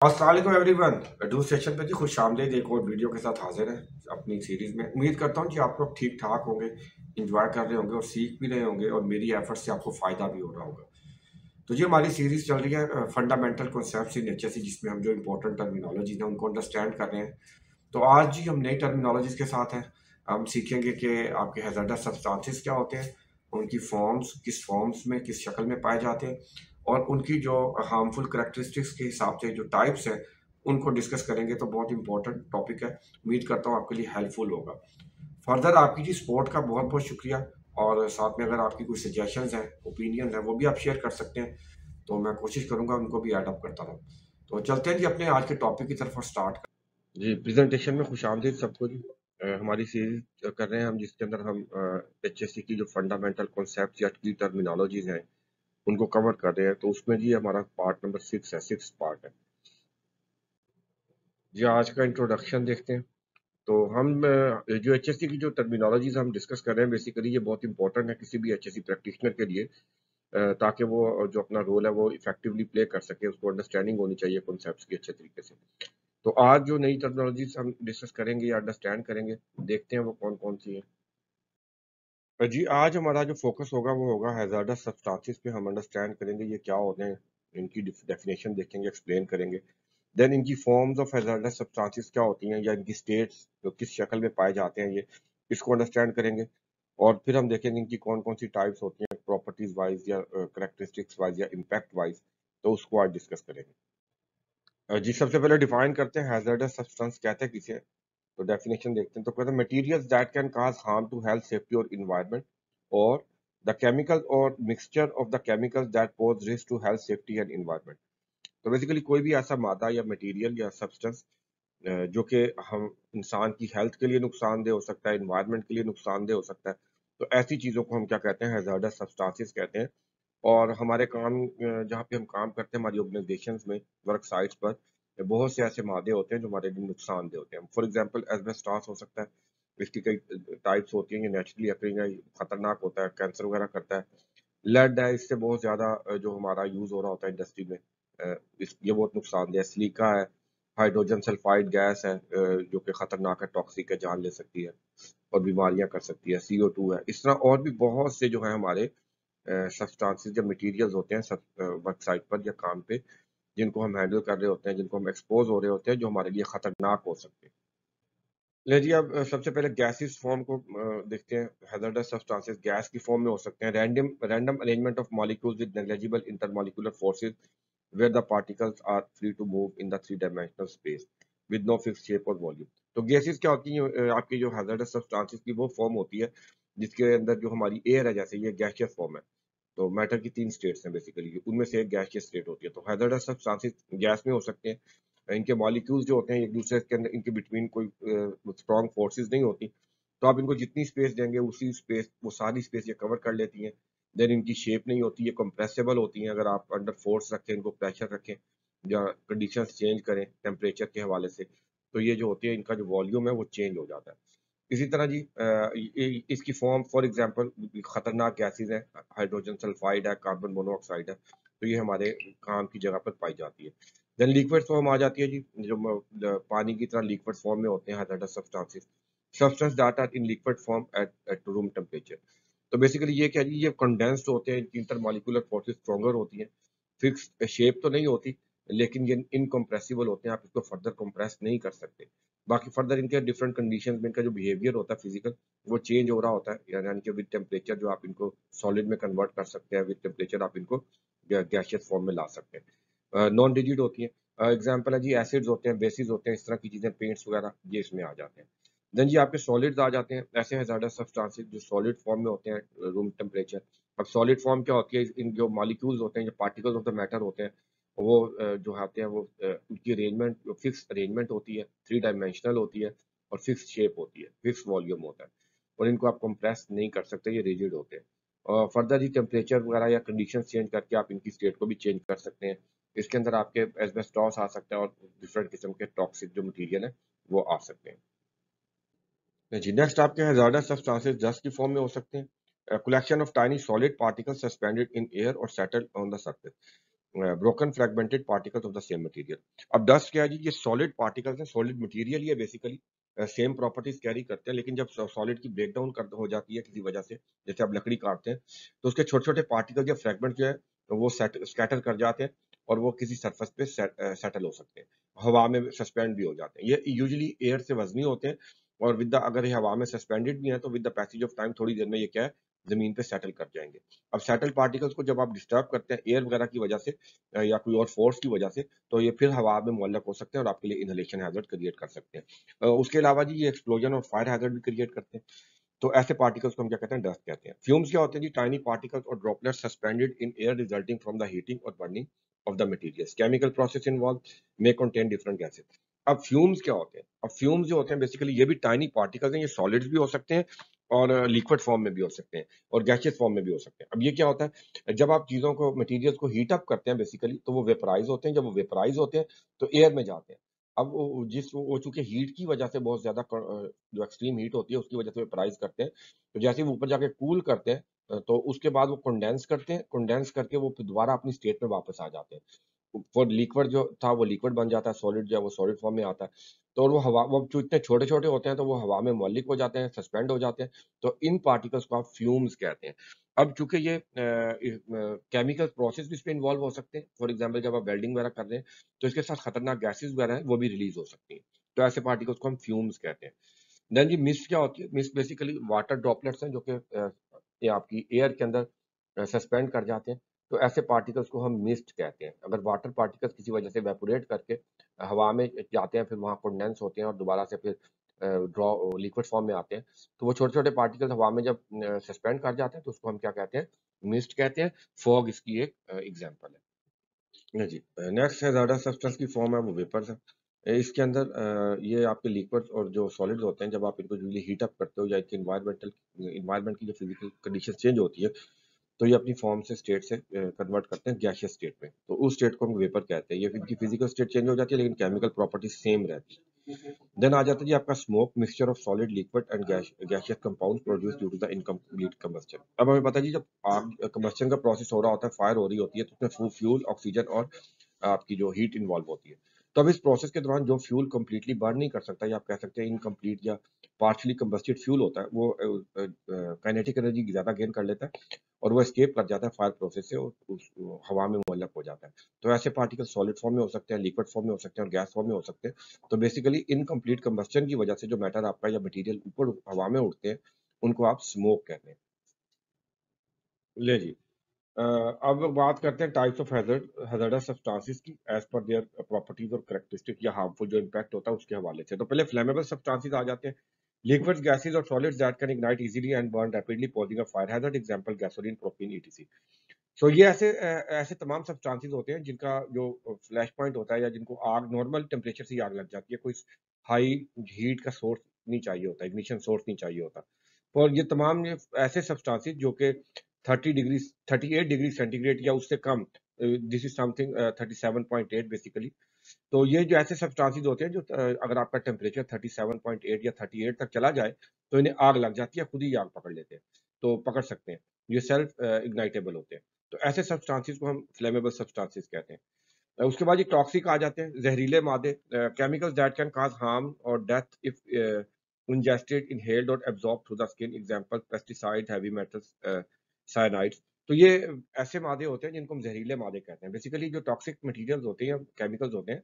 अस्सलाम everyone. Do session पे जी खुश आमदीद एक और वीडियो के साथ हाजिर है अपनी सीरीज में। उम्मीद करता हूँ कि आप लोग ठीक ठाक होंगे, इंजॉय कर रहे होंगे और सीख भी रहे होंगे और मेरी एफर्ट से आपको फ़ायदा भी हो रहा होगा। तो जी हमारी सीरीज चल रही है फंडामेंटल कॉन्सेप्ट्स इन एचएससी, जिसमें हम जो इंपॉर्टेंट टर्मिनोलॉजीज हैं उनको अंडरस्टैंड कर रहे हैं। तो आज जी हम नई टर्मिनोलॉजीज के साथ हैं। हम सीखेंगे कि आपके हैज़ार्डस सब्सटेंसेस क्या होते हैं, उनकी फॉर्म्स किस फॉर्म्स में किस शक्ल में पाए जाते हैं, और उनकी जो हार्मफुल करेक्टरिस्टिक्स के हिसाब से जो टाइप्स हैं उनको डिस्कस करेंगे। तो बहुत इंपॉर्टेंट टॉपिक है, उम्मीद करता हूँ आपके लिए हेल्पफुल होगा। फर्दर आपकी जी सपोर्ट का बहुत बहुत शुक्रिया, और साथ में अगर आपकी कोई सजेशंस हैं, ओपिनियन हैं, वो भी आप शेयर कर सकते हैं। तो मैं कोशिश करूंगा उनको भी ऐड अप करता रहूँ। तो चलते हैं जी अपने आज के टॉपिक की तरफ और स्टार्ट जी प्रेजेंटेशन में खुशामदीद सबको जी। हमारी सीरीज कर रहे हैं हम, जिसके अंदर हम एचएससी की जो फंडामेंटल कॉन्सेप्ट या की टर्मिनोलॉजीज हैं उनको कवर कर रहे हैं। तो उसमें जी हमारा पार्ट नंबर 6 है, 6 पार्ट है जी। आज का इंट्रोडक्शन देखते हैं। तो हम जो एचएससी की जो टर्मिनोलॉजीज हम डिस्कस कर रहे हैं, बेसिकली ये बहुत इंपॉर्टेंट है किसी भी एचएससी प्रैक्टिशनर के लिए, ताकि वो जो अपना रोल है वो इफेक्टिवली प्ले कर सके, उसको अंडरस्टैंडिंग होनी चाहिए कॉन्सेप्ट्स की अच्छे तरीके से। तो आज जो नई टर्मिनोलॉजीज हम डिस्कस करेंगे या अंडरस्टैंड करेंगे, देखते हैं वो कौन कौन सी है। जी आज हमारा जो फोकस होगा वो होगा हैजार्डस सब्सटेंसेस पे। हम अंडरस्टैंड करेंगे ये क्या होते हैं, इनकी डेफिनेशन देखेंगे, एक्सप्लेन करेंगे। देन इनकी फॉर्म्स ऑफ हैजार्डस सब्सटेंसेस क्या होती हैं, या इनकी स्टेट्स जो किस शक्ल में पाए जाते हैं, ये इसको अंडरस्टैंड करेंगे। और फिर हम देखेंगे इनकी कौन कौन सी टाइप्स होती हैं, प्रॉपर्टीज वाइज या करेक्टरिस्टिक्स वाइज या इम्पैक्ट वाइज। तो उसको आज डिस्कस करेंगे। जी सबसे पहले डिफाइन करते हैं हैजार्डस सब्सटेंस कहते हैं किसे। तो डेफिनेशन देखते हैं। तो कहते हैं materials that can cause harm to health, safety और इन्वायरमेंट, और द केमिकल और mixture of the chemicals that pose risk to health, safety and environment. तो बेसिकली कोई भी ऐसा मादा या मटेरियल या सब्सटेंस जो कि हम इंसान की हेल्थ के लिए नुकसानदेह हो सकता है, इन्वायरमेंट के लिए नुकसानदेह हो सकता है, तो ऐसी चीज़ों को हम क्या कहते हैं, हैजार्डस सब्सटेंसेस कहते हैं। और हमारे काम जहाँ पे हम काम करते हैं, हमारी ऑर्गेनाइजेशंस में, वर्क साइट्स पर बहुत से ऐसे मादे होते हैं जो हमारे लिए नुकसानदेह होते हैं। फॉर एग्जांपल एस्बेस्टॉस हो सकता है, इसकी कई टाइप्स होती हैं, ये नेचुरली अपीयरिंग है, खतरनाक होता है, कैंसर वगैरह करता है। लेड है, इससे बहुत ज़्यादा जो हमारा यूज़ हो रहा होता है इंडस्ट्री में, ये बहुत नुकसानदेह है। सिलिका है, हाइड्रोजन सल्फाइड गैस है, जो कि खतरनाक है, टॉक्सिक है, जान ले सकती है और बीमारियां कर सकती है। CO2 है। इस तरह और भी बहुत से जो है हमारे सब्सटेंसेस या मटेरियल्स होते हैं सब वर्क साइट पर या काम पे, जिनको हम हैंडल कर रहे होते हैं, जिनको हम एक्सपोज हो रहे होते हैं, जो हमारे लिए खतरनाक हो सकते हैं। ले जी अब सबसे पहले गैसेस फॉर्म को देखते हैं। हैजर्डस सब्सटेंसेस गैस की फॉर्म में हो सकते हैं। Random arrangement of molecules with negligible intermolecular forces where the particles are free to move in the three-dimensional space with no fixed shape और वॉल्यूम। तो गैसेस क्या होती हैं, आपकी जो हैजर्डस सब्सटेंसेस की वो फॉर्म होती है जिसके अंदर जो हमारी एयर है, जैसे ये गैसियस फॉर्म है। तो मैटर की 3 स्टेट्स हैं बेसिकली, उनमें से एक गैसियस स्टेट होती है। तो हैजर्डस सब्सटेंसेस गैस में हो सकते हैं। इनके मॉलिक्यूल्स जो होते हैं एक दूसरे के अंदर, इनके बिटवीन कोई स्ट्रॉन्ग फोर्सेस नहीं होती। तो आप इनको जितनी स्पेस देंगे उसी स्पेस, वो सारी स्पेस ये कवर कर लेती हैं। देन इनकी शेप नहीं होती, ये कंप्रेसिबल होती हैं। अगर आप अंडर फोर्स रखें, इनको प्रेशर रखें या कंडीशंस चेंज करें टेम्परेचर के हवाले से, तो ये जो होती है इनका जो वॉल्यूम है वो चेंज हो जाता है। इसी तरह जी इसकी फॉर्म फॉर एग्जांपल खतरनाक गैसेस हैं, हाइड्रोजन सल्फाइड है, कार्बन मोनोऑक्साइड है, तो ये हमारे काम की जगह पर पाई जाती है। देन लिक्विड फॉर्म आ जाती है जी, जो पानी की तरह लिक्विड फॉर्म में होते हैं hazardous substances. Substance that are in liquid form at room temperature. तो बेसिकली ये क्या जी, ये कंडेंस्ड होते हैं, इनकी इंटरमॉलिक्यूलर फोर्सेस स्ट्रॉन्गर होती हैं। फिक्स्ड शेप तो नहीं होती, लेकिन ये इनकम्प्रेसिबल होते हैं, आप इसको फर्दर कंप्रेस नहीं कर सकते। बाकी फर्दर इनके डिफरेंट कंडीशंस में इनका जो बिहेवियर होता है फिजिकल, वो चेंज हो रहा होता है। यानी कि विद टेम्परेचर जो आप इनको सॉलिड में कन्वर्ट कर सकते हैं, विद टेम्परेचर आप इनको गैसियस फॉर्म में ला सकते हैं। नॉन रिजिड होती है। एग्जाम्पल है जी, एसिड्स होते हैं, बेसिस होते हैं, इस तरह की चीजें, पेंट्स वगैरह, ये इसमें आ जाते हैं। देन जी आपके सॉलिड्स आ जाते हैं। ऐसे हैजार्डस सब्सटेंसेस जो सॉलिड फॉर्म में होते हैं रूम टेम्परेचर। अब सॉलिड फॉर्म क्या होती है, इन जो मॉलिक्यूल्स होते हैं, जो पार्टिकल्स ऑफ द मैटर होते हैं, वो जो आते हैं वो उनकी अरेंजमेंट फिक्स अरेंजमेंट होती है, थ्री डायमेंशनल होती है और फिक्स शेप होती है, फिक्स वॉल्यूम होता है, और इनको आप कंप्रेस नहीं कर सकते, ये रिजिड होते हैं। और फर्दर ही टेम्परेचर वगैरह या कंडीशन चेंज करके आप इनकी स्टेट को भी चेंज कर सकते हैं। इसके अंदर आपके एस्बेस्टॉस आ सकता है और डिफरेंट किस्म के टॉक्सिक जो मटीरियल है वो आ सकते हैं जी। नेक्स्ट आपके हैजार्डस सब्सटेंसेस डस्ट की फॉर्म में हो सकते हैं। Collection of tiny solid particles suspended in air और settled on the surface. Broken fragmented particles of the same material. अब डस्ट क्या है जी, ये सॉलिड पार्टिकल्स हैं, सॉलिड मटेरियल ही है बेसिकली, सेम प्रॉपर्टीज कैरी करते हैं, लेकिन जब सॉलिड की ब्रेकडाउन कर हो जाती है किसी वजह से, जैसे आप लकड़ी काटते हैं तो उसके छोटे छोटे पार्टिकल या फ्रेगमेंट जो है वो स्कैटर कर जाते हैं और वो किसी सरफेस पे सेटल हो सकते हैं, हवा में सस्पेंड भी हो जाते हैं। ये यूजुअली एयर से वजनी होते हैं और विद द, अगर ये हवा में सस्पेंडेड भी है तो with the passage of time थोड़ी देर में ये क्या है, जमीन पे सेटल कर जाएंगे। अब सेटल पार्टिकल्स को जब आप डिस्टर्ब करते हैं एयर वगैरह की वजह से या कोई और फोर्स की वजह से, तो ये फिर हवा में मुअल्लक हो सकते हैं और आपके लिए इनहेलेशन हैजर्ड क्रिएट कर सकते हैं। उसके अलावा जी ये एक्सप्लोजन और फायर हैजर्ड भी क्रिएट करते हैं। तो ऐसे पार्टिकल्स को हम क्या कहते हैं, डस्ट कहते हैं। फ्यूम्स क्या होते हैं जी, टाइनी पार्टिकल्स और droplets suspended in air resulting from the heating और burning of the materials. Chemical process involve may contain different gases. अब फ्यूम्स क्या होते हैं, अब फ्यूम्स जो होते हैं बेसिकली ये भी टाइनी पार्टिकल्स हैं, ये सॉलिड्स भी हो सकते हैं और लिक्विड फॉर्म में भी हो सकते हैं और गैसियस फॉर्म में भी हो सकते हैं। अब ये क्या होता है, जब आप चीजों को, मटेरियल्स को हीट अप करते हैं बेसिकली, तो वो वेपराइज होते हैं, जब वो वेपराइज होते हैं तो एयर में जाते हैं। अब वो चूंकि हीट की वजह से बहुत ज्यादा जो एक्सट्रीम हीट होती है उसकी वजह से वेपराइज करते हैं, तो जैसे ही वो ऊपर जाके कूल करते हैं तो उसके बाद वो कंडेंस करते हैं, कंडेंस करके वो फिर दोबारा अपनी स्टेट में वापस आ जाते हैं। वो लिक्विड जो था वो लिक्विड बन जाता है, सॉलिड जो है वो सॉलिड फॉर्म में आता है। तो और वो हवा, वो जो इतने छोटे छोटे होते हैं तो वो हवा में मौलिक हो जाते हैं, सस्पेंड हो जाते हैं। तो इन पार्टिकल्स को आप फ्यूम्स कहते हैं। अब चूंकि ये केमिकल प्रोसेस भी इसमें इन्वॉल्व हो सकते हैं, फॉर एग्जाम्पल जब आप वेल्डिंग वगैरह कर रहे हैं तो इसके साथ खतरनाक गैसेज वगैरह हैं वो भी रिलीज हो सकती हैं। तो ऐसे पार्टिकल्स को हम फ्यूम्स कहते हैं। देन जी मिस्ट क्या होती है, मिस्ट बेसिकली वाटर ड्रॉपलेट्स हैं जो कि ये आपकी एयर के अंदर सस्पेंड कर जाते हैं। तो ऐसे पार्टिकल्स को हम मिस्ट कहते हैं। अगर वाटर पार्टिकल्स किसी वजह से वेपोरेट करके हवा में जाते हैं, फिर वहाँ कंडेंस होते हैं और दोबारा से फिर ड्रॉ लिक्विड फॉर्म में आते हैं, तो वो छोटे छोटे पार्टिकल्स हवा में जब सस्पेंड कर जाते हैं तो उसको हम क्या कहते हैं, मिस्ट कहते हैं। फॉग इसकी एक एग्जाम्पल है। जी, नेक्स्ट हैज़ार्डस सब्सटेंस की फॉर्म है वो वेपर्स है। इसके अंदर ये आपके लिक्विड्स और जो सॉलिड्स होते हैं, जब आप इनको यूजुअली हीट अप करते हो या इनकी एनवायरनमेंट की जो फिजिकल कंडीशन चेंज होती है, तो ये अपनी फॉर्म से स्टेट से कन्वर्ट करते हैं गैसियस स्टेट में, तो उस स्टेट को हम वेपर कहते हैं। ये इनकी फिजिकल स्टेट चेंज हो जाती है लेकिन केमिकल प्रॉपर्टी सेम रहती है। देन आ जाता है जी आपका smoke, mixture of solid liquid and gaseous compound produce due to the incomplete combustion. अब हमें पता है जी, जब आग कंबस्शन का प्रोसेस हो रहा होता है, फायर हो रही होती है, तो उसमें फ्यूल, ऑक्सीजन और आपकी जो हीट इन्वॉल्व होती है। तो अब इस प्रोसेस के दौरान जो फ्यूल कंप्लीटली बर्न नहीं कर सकता, या आप कह सकते हैं इनकम्प्लीट या पार्शली कंबस्टेड फ्यूल होता है, वो काइनेटिक एनर्जी ज्यादा गेन कर लेता है और वो एस्केप कर जाता है फायर प्रोसेस से और हवा में मुअल्लक हो जाता है। तो ऐसे पार्टिकल सॉलिड फॉर्म में हो सकते हैं, लिक्विड फॉर्म में हो सकते हैं और गैस फॉर्म में हो सकते हैं। तो बेसिकली इनकम्प्लीट कंबस्शन की वजह से जो मैटर आपका या मटेरियल ऊपर हवा में उड़ते हैं, उनको आप स्मोक कहते हैं। ले जी, अब बात करते हैं टाइप्स ऑफ हैजर्डस सब्सटेंसेस की एज पर देयर प्रॉपर्टीज और कैरेक्टरिस्टिक या हार्मफुल जो इम्पैक्ट होता है उसके हवाले से। तो पहले फ्लेमेबल सब्सटेंसेस आ जाते हैं। लिक्विड्स, गैसेस और solids that can ignite easily and burn rapidly posing a fire hazard, example gasoline, propane, ETC. So ये ऐसे तमाम सब्सटेंसेस होते हैं जिनका जो फ्लैश पॉइंट होता है या जिनको आग, नॉर्मल टेम्परेचर से ही आग लग जाती है, कोई हाई हीट का सोर्स नहीं चाहिए होता, इग्निशन सोर्स नहीं चाहिए होता। और ये तमाम ये ऐसे सब्सटेंसेस जो कि 30 डिग्री 38 डिग्री सेंटीग्रेड या उससे कम, दिस इज समथिंग 37.8 बेसिकली। तो ये जो ऐसे सब्सटेंसेस होते हैं जो अगर आपका टेम्परेचर 37.8 या 38 तक चला जाए तो इन्हें आग लग जाती है, खुद ही आग पकड़ लेते हैं, तो पकड़ सकते हैं। ये सेल्फ इग्नाइटेबल होते हैं। तो ऐसे सब्सटेंसेस को हम फ्लेमेबल सब्सटेंसेस कहते हैं। उसके बाद ये टॉक्सिक आ जाते हैं, जहरीले मादे, chemicals that can cause harm और death if ingested, inhaled or absorbed through the skin, example pesticide, heavy metals, cyanides। तो ये ऐसे मादे होते हैं जिनको हम जहरीले मादे कहते हैं। बेसिकली जो टॉक्सिक मटेरियल्स होते हैं, केमिकल्स होते हैं,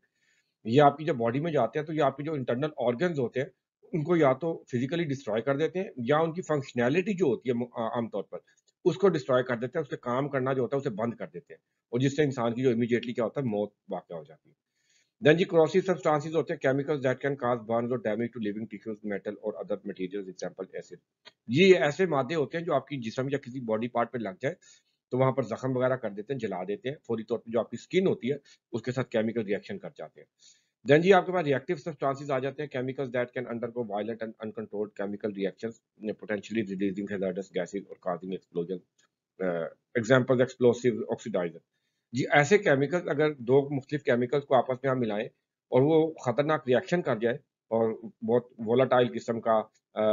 ये आपकी जब बॉडी में जाते हैं तो ये आपके जो इंटरनल ऑर्गन्स होते हैं उनको या तो फिजिकली डिस्ट्रॉय कर देते हैं या उनकी फंक्शनैलिटी जो होती है आमतौर पर उसको डिस्ट्रॉय कर देते हैं, उसके काम करना जो होता है उसे बंद कर देते हैं, और जिससे इंसान की जो इमीडिएटली क्या होता है, मौत वाक़ हो जाती है। देन जी corrosive substances होते हैं, chemicals that can cause burns or damage to living tissues, metal और other materials, example acid। ये ऐसे मादे होते हैं जो आपकी जिस्म या किसी बॉडी पार्ट पे लग जाए तो वहां पर जख्म वगैरह कर देते हैं, जला देते हैं, फौरी तौर पे जो आपकी स्किन होती है उसके साथ केमिकल रिएक्शन कर जाते हैं। देन जी आपके पास रिएक्टिव सब्सटेंसेस आ जाते हैं, chemicals that can undergo violent and uncontrolled chemical reactions, potentially releasing hazardous gases और causing explosion, example explosive oxidizer. जी ऐसे केमिकल्स, अगर दो मुख्तलिफ केमिकल्स को आपस में हम मिलाएं और वो खतरनाक रिएक्शन कर जाए और बहुत वोलाटाइल किस्म का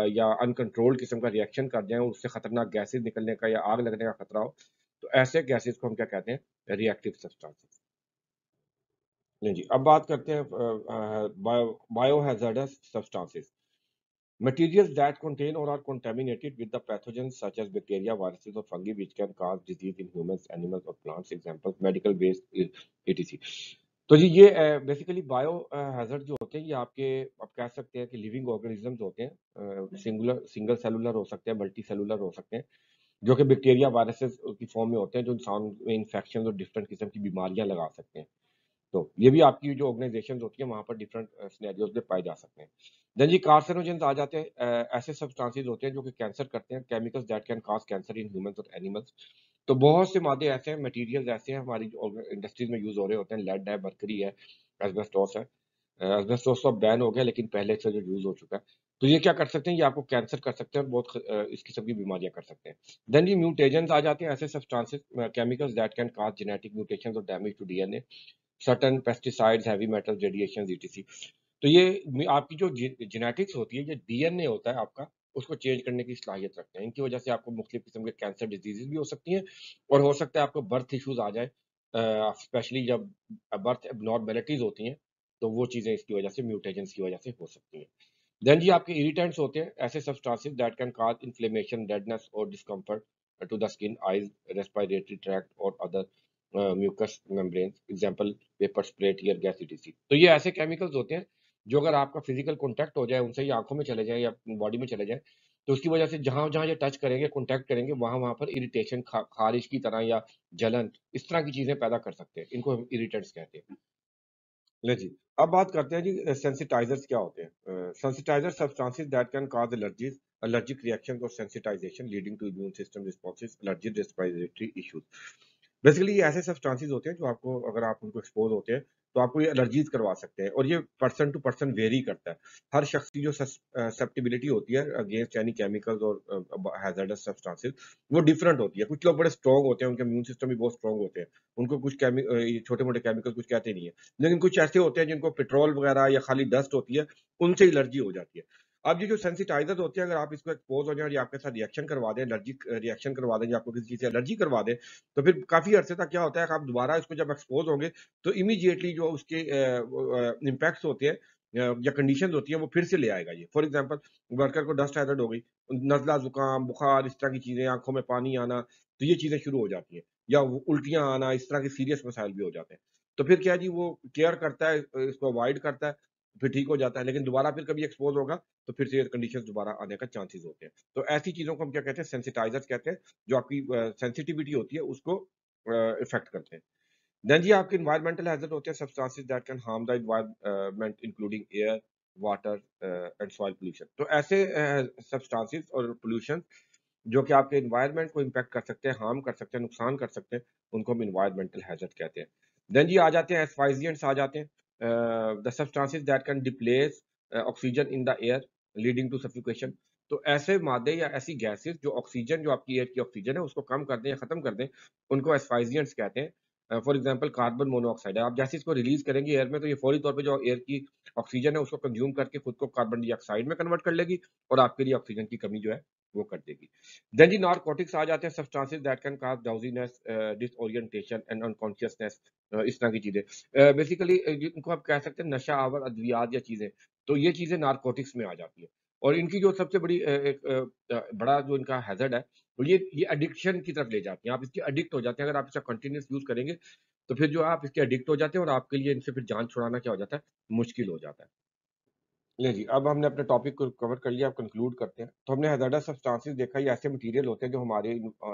या अनकंट्रोल्ड किस्म का रिएक्शन कर जाए और उससे खतरनाक गैसेज निकलने का या आग लगने का खतरा हो, तो ऐसे गैसेस को हम क्या कहते हैं, रिएक्टिव सब्सटेंसेस। नहीं जी, अब बात करते हैं bio hazards substances. Materials that contain or are contaminated with the pathogens such as bacteria, viruses, or fungi which can cause disease in humans, animals, or plants. Examples, medical waste, etc. तो जी ये basically bio hazard जो होते हैं ये आपके आप कह सकते हैं कि लिविंग ऑर्गेनिजम्स होते हैं, सिंगल सेलुलर हो सकते हैं, मल्टी सेलुलर हो सकते हैं, जो कि बैक्टीरिया वायरसेस की फॉर्म में होते हैं, जो इंसान में इन्फेक्शन और डिफरेंट किस्म की बीमारियां लगा सकते हैं। तो ये भी आपकी जो ऑर्गेनाइजेशंस होती है वहाँ पर डिफरेंट सिनेरियोज में पाए जा सकते हैं। देन जी कार्सिनोजेंस आ जाते हैं, ऐसे सब्सटेंसेस होते हैं जो कि कैंसर करते हैं, chemicals that can cause cancer in humans और एनिमल्स। तो बहुत से मादे ऐसे हैं, मटेरियल्स ऐसे हैं हमारी इंडस्ट्रीज में यूज हो रहे होते हैं, लेड है, मरकरी है, एस्बेस्टोस है। एस्बेस्टोस तो बैन हो गया लेकिन पहले से जो यूज हो चुका है। तो ये क्या कर सकते हैं, ये आपको कैंसर कर सकते हैं और बहुत इस किस्म की बीमारियां कर सकते हैं। देन ये म्यूटेजेंस आ जाते हैं, ऐसे substances chemicals that can cause genetic mutations और damage to DNA, certain pesticides, heavy metals, radiation, ETC. तो ये आपकी जो जेनेटिक्स होती है, ये डीएनए होता है आपका, उसको चेंज करने की सलाहियत रखते हैं। इनकी वजह से आपको मुख्तलिफ किस्म के कैंसर डिजीजेज भी हो सकती हैं और हो सकता है आपको बर्थ इश्यूज आ जाए, स्पेशली जब बर्थ एबनॉर्मेलिटीज होती हैं, तो वो चीज़ें इसकी वजह से म्यूटेशंस की वजह से हो सकती हैं। देन जी आपके इरिटेंट्स होते हैं, ऐसे substances that can cause inflammation, redness और discomfort to the skin, eyes, respiratory tract और other mucous membranes. Example pepper spray, tear gas, ETC. तो ये ऐसे केमिकल्स होते हैं जो अगर आपका फिजिकल कॉन्टैक्ट हो जाए उनसे, या आंखों में चले जाए या बॉडी में चले जाए, तो उसकी वजह से जहां जहां ये टच करेंगे, कॉन्टैक्ट करेंगे, वहां वहां पर इरिटेशन, खारिश की तरह या जलन, इस तरह की चीजें पैदा कर सकते हैं। इनको हम इरिटेंट्स कहते हैं। ले जी, अब बात करते हैं जी सेंसिटाइजर्स क्या होते हैं। Sensitizer substances that can cause allergies, allergic reactions और sensitization leading to immune system responses, allergy, respiratory issues. Basically ये ऐसे सब्सटेंसेस होते हैं जो आपको, अगर आप उनको एक्सपोज होते हैं, तो आपको ये एलर्जीज करवा सकते हैं, और ये पर्सन टू पर्सन वेरी करता है। हर शख्स की जो ससेप्टिबिलिटी होती है अगेंस्ट एनी केमिकल्स और हैजर्डस सब्सटेंसेस, वो डिफरेंट होती है। कुछ लोग बड़े स्ट्रॉन्ग होते हैं, उनके इम्यून सिस्टम भी बहुत स्ट्रॉन्ग होते हैं, उनको कुछ छोटे मोटे केमिकल कुछ कहते नहीं है। लेकिन कुछ ऐसे होते हैं जिनको पेट्रोल वगैरह या खाली डस्ट होती है, उनसे एलर्जी हो जाती है। अब ये जो सेंसिटाइजर होते हैं, अगर आप इसको एक्सपोज हो जाए और ये आपके साथ रिएक्शन करवा दें, एलर्जिक रिएक्शन करवा दें, या आपको किसी चीज से एलर्जी करवा दें, तो फिर काफी अरसे तक क्या होता है कि आप दोबारा इसको जब एक्सपोज होंगे, तो इमीडिएटली जो उसके इम्पैक्ट्स होते हैं या कंडीशंस होती है, वो फिर से ले आएगा ये। फॉर एग्जांपल, वर्कर को डस्ट हैजर्ड हो गई, नजला, जुकाम, बुखार, इस तरह की चीजें, आंखों में पानी आना, तो ये चीजें शुरू हो जाती हैं, या उल्टियां आना, इस तरह के सीरियस मसाइल भी हो जाते हैं। तो फिर क्या है जी, वो केयर करता है, इसको अवॉइड करता है, फिर ठीक हो जाता है, लेकिन दोबारा फिर कभी एक्सपोज होगा तो फिर से कंडीशंस दोबारा आने का चांसेस होते हैं। तो ऐसी चीजों को हम क्या कहते हैं, सेंसिटाइजर्स कहते हैं, जो आपकी सेंसिटिविटी होती है उसको इफेक्ट करते हैं। देन जी आपके एनवायरमेंटल हैजर्ड होते हैं, substances that can harm the environment including air, water and soil pollution. तो ऐसे सब्सटेंसेस और पोल्यूशन जो कि आपके एनवायरनमेंट को इम्पैक्ट कर सकते हैं, हार्म कर सकते हैं, नुकसान कर सकते हैं, उनको हम एनवायरमेंटल हैजर्ड कहते हैं। देन जी आ जाते हैं एस्फाइजिएंट्स आ जाते हैं, the substances that can displace oxygen in the air leading to suffocation. तो ऐसे मादे या ऐसी गैसेस जो ऑक्सीजन, जो आपकी एयर की ऑक्सीजन है उसको कम कर दें या खत्म कर दें, उनको एस्फाइजिएंट्स कहते हैं। फॉर एग्जांपल कार्बन मोनोऑक्साइड है, आप जैसे इसको रिलीज करेंगे एयर में, तो ये फौरी तौर पे जो एयर की ऑक्सीजन है उसको कंज्यूम करके खुद को कार्बन डाइऑक्साइड में कन्वर्ट कर लेगी, और आपके लिए ऑक्सीजन की कमी जो है वो कर देगी। देन जी नारकोटिक्स आ जाते हैं, substances that can cause drowsiness, disorientation and unconsciousness, इस तरह की चीजें। बेसिकली इनको आप कह सकते हैं नशा आवर अद्वियात या चीजें, तो ये चीजें नारकोटिक्स में आ जाती है। और इनकी जो सबसे बड़ी बड़ा जो इनका हैजर्ड है, तो ये एडिक्शन की तरफ ले जाती हैं, आप इसके एडिक्ट हो जाते हैं। अगर आप इसका कंटिन्यूस यूज करेंगे, तो फिर जो आप इसके एडिक्ट हो जाते हैं, और आपके लिए इनसे फिर जान छुड़ाना क्या हो जाता है, मुश्किल हो जाता है। ले जी, अब हमने अपने टॉपिक को कवर कर लिया, अब कंक्लूड करते हैं। तो हमने हैज़ार्डस सब्सटेंसेस देखा, ये ऐसे मटेरियल होते हैं जो हमारे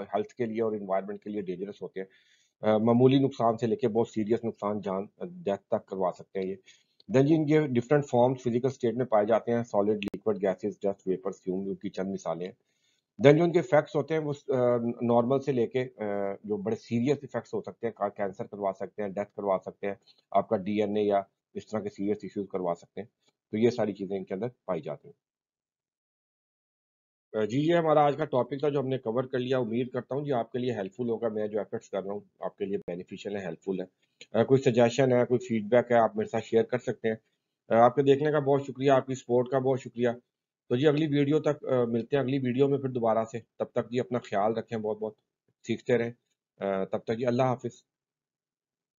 हेल्थ के लिए और एनवायरनमेंट के लिए डेंजरस होते हैं। मामूली नुकसान से लेके बहुत सीरियस नुकसान, जान डेथ तक करवा सकते हैं ये। देन जी इनके डिफरेंट फॉर्म्स फिजिकल स्टेट में पाए जाते हैं, solid, liquid, gases, dust, vapours, fume, उनकी चंद मिसालें हैं। देन जो उनके इफेक्ट्स होते हैं वो नॉर्मल से लेके जो बड़े सीरियस इफेक्ट्स हो सकते हैं, कैंसर करवा सकते हैं, डेथ करवा सकते हैं, आपका डीएनए या इस तरह के सीरियस इश्यूज करवा सकते हैं। तो ये सारी चीजें इनके अंदर पाई जाती हैं। जी, ये हमारा आज का टॉपिक था जो हमने कवर कर लिया। उम्मीद करता हूँ जी आपके लिए हेल्पफुल होगा। मैं जो एफर्ट्स कर रहा हूँ आपके लिए बेनिफिशियल है, हेल्पफुल है। कोई सजेशन है, कोई फीडबैक है, आप मेरे साथ शेयर कर सकते हैं। आपके देखने का बहुत शुक्रिया, आपकी सपोर्ट का बहुत शुक्रिया। तो जी अगली वीडियो तक मिलते हैं, अगली वीडियो में फिर दोबारा से। तब तक जी अपना ख्याल रखें, बहुत बहुत सीखते रहें। तब तक जी अल्लाह हाफ़िज़।